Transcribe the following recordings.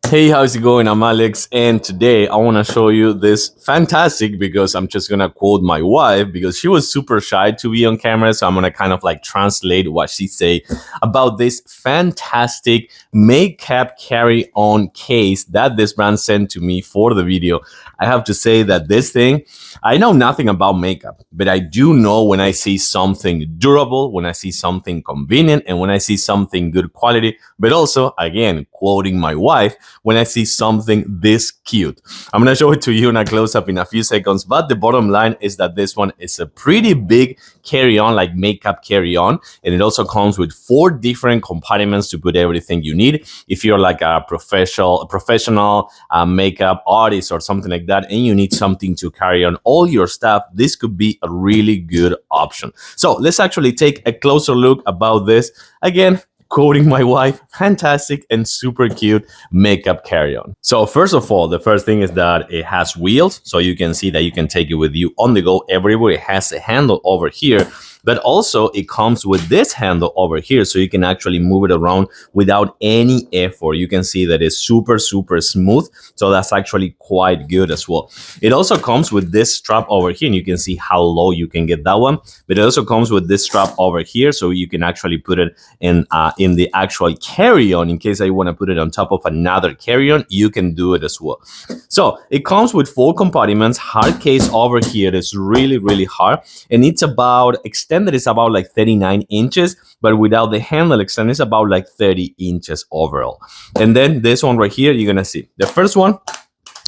Hey, how's it going? I'm Alex, and today I want to show you this fantastic because I'm just gonna quote my wife because she was super shy to be on camera, so I'm gonna kind of like translate what she say about this fantastic makeup carry-on case that this brand sent to me for the video. I have to say that this thing, I know nothing about makeup, but I do know when I see something durable, when I see something convenient, and when I see something good quality, but also, again, quoting my wife, when I see something this cute. I'm gonna show it to you in a close-up in a few seconds, but the bottom line is that this one is a pretty big carry-on, like makeup carry-on, and it also comes with 4 different compartments to put everything you need. If you're like a professional makeup artist or something like that, and you need something to carry on all your stuff, this could be a really good option. So let's actually take a closer look about this. Again, quoting my wife, fantastic and super cute makeup carry-on. So first of all, the first thing is that it has wheels, so you can see that you can take it with you on the go everywhere. It has a handle over here, but also it comes with this handle over here, so you can actually move it around without any effort. You can see that it's super smooth, so that's actually quite good as well. It also comes with this strap over here, and you can see how low you can get that one, but it also comes with this strap over here, so you can actually put it in the actual carry-on. In case I want to put it on top of another carry-on, you can do it as well. So it comes with 4 compartments. Hard case over here is really hard, and it's about extended is about like 39 inches, but without the handle extended is about like 30 inches overall. And then this one right here, you're gonna see the first one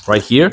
right here,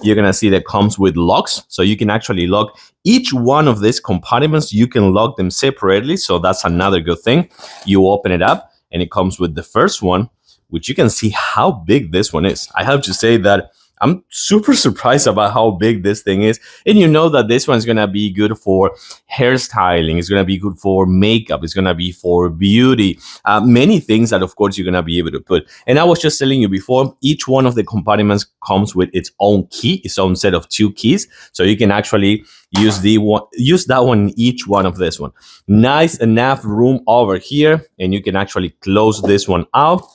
you're gonna see that comes with locks, so you can actually lock each one of these compartments. You can lock them separately, so that's another good thing. You open it up and it comes with the first one, which you can see how big this one is. I have to say that I'm super surprised about how big this thing is. And you know that this one's gonna be good for hairstyling, it's gonna be good for makeup, it's gonna be for beauty, many things that of course you're gonna be able to put. And I was just telling you before, each one of the compartments comes with its own key, its own set of 2 keys. So you can actually use that one in each one of this one. Nice enough room over here, and you can actually close this one out.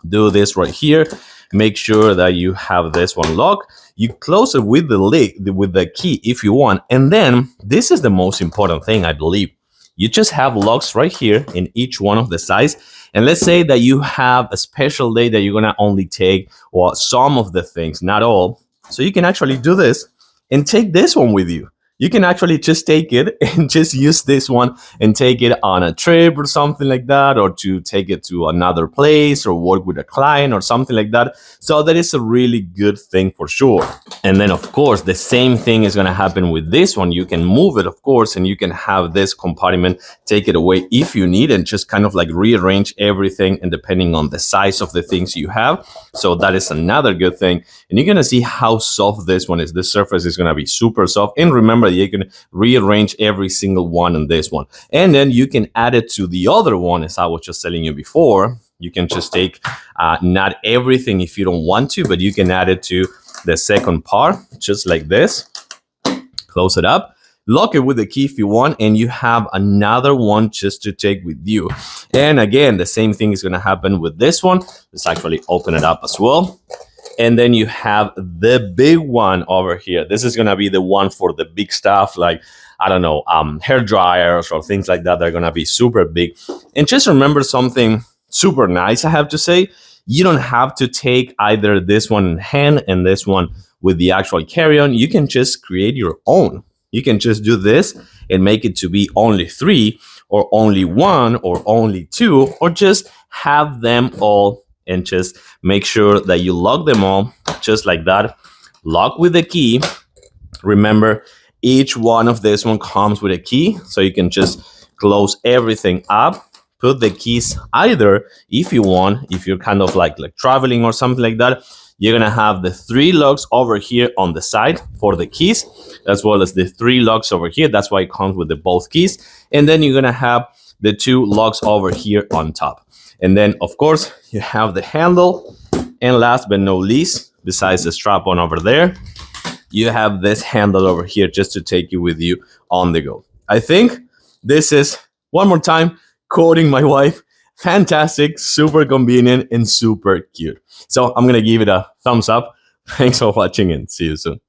Do this right here. Make sure that you have this one locked. You close it with the lid, with the key if you want. And then this is the most important thing, I believe. You just have locks right here in each one of the sides. And let's say that you have a special day that you're gonna only take some of the things, not all. So you can actually do this and take this one with you. You can actually just take it and just use this one and take it on a trip or something like that, or to take it to another place or work with a client or something like that. So that is a really good thing for sure. And then of course, the same thing is going to happen with this one. You can move it, of course, and you can have this compartment, take it away if you need, and just kind of like rearrange everything, and depending on the size of the things you have. So that is another good thing. And you're going to see how soft this one is. The surface is going to be super soft. And remember, you can rearrange every single one in this one, and then you can add it to the other one, as I was just telling you before. You can just take not everything if you don't want to, but you can add it to the second part just like this. Close it up, lock it with the key if you want, and you have another one just to take with you. And again, the same thing is going to happen with this one. Let's actually open it up as well. And then you have the big one over here. This is going to be the one for the big stuff, like, I don't know, hair dryers or things like that. They're going to be super big. And just remember something super nice, I have to say. You don't have to take either this one in hand and this one with the actual carry-on. You can just create your own. You can just do this and make it to be only 3 or only 1 or only 2, or just have them all, and just make sure that you lock them all just like that. Lock with the key. Remember, each one of this one comes with a key, so you can just close everything up. Put the keys either, if you want, if you're kind of like traveling or something like that, you're gonna have the 3 locks over here on the side for the keys, as well as the 3 locks over here. That's why it comes with the both keys. And then you're gonna have the 2 locks over here on top. And then, of course, you have the handle. And last but not least, besides the strap on over there, you have this handle over here just to take you with you on the go. I think this is, one more time, quoting my wife, Fantastic, super convenient, and super cute. So I'm gonna give it a thumbs up. Thanks for watching and see you soon.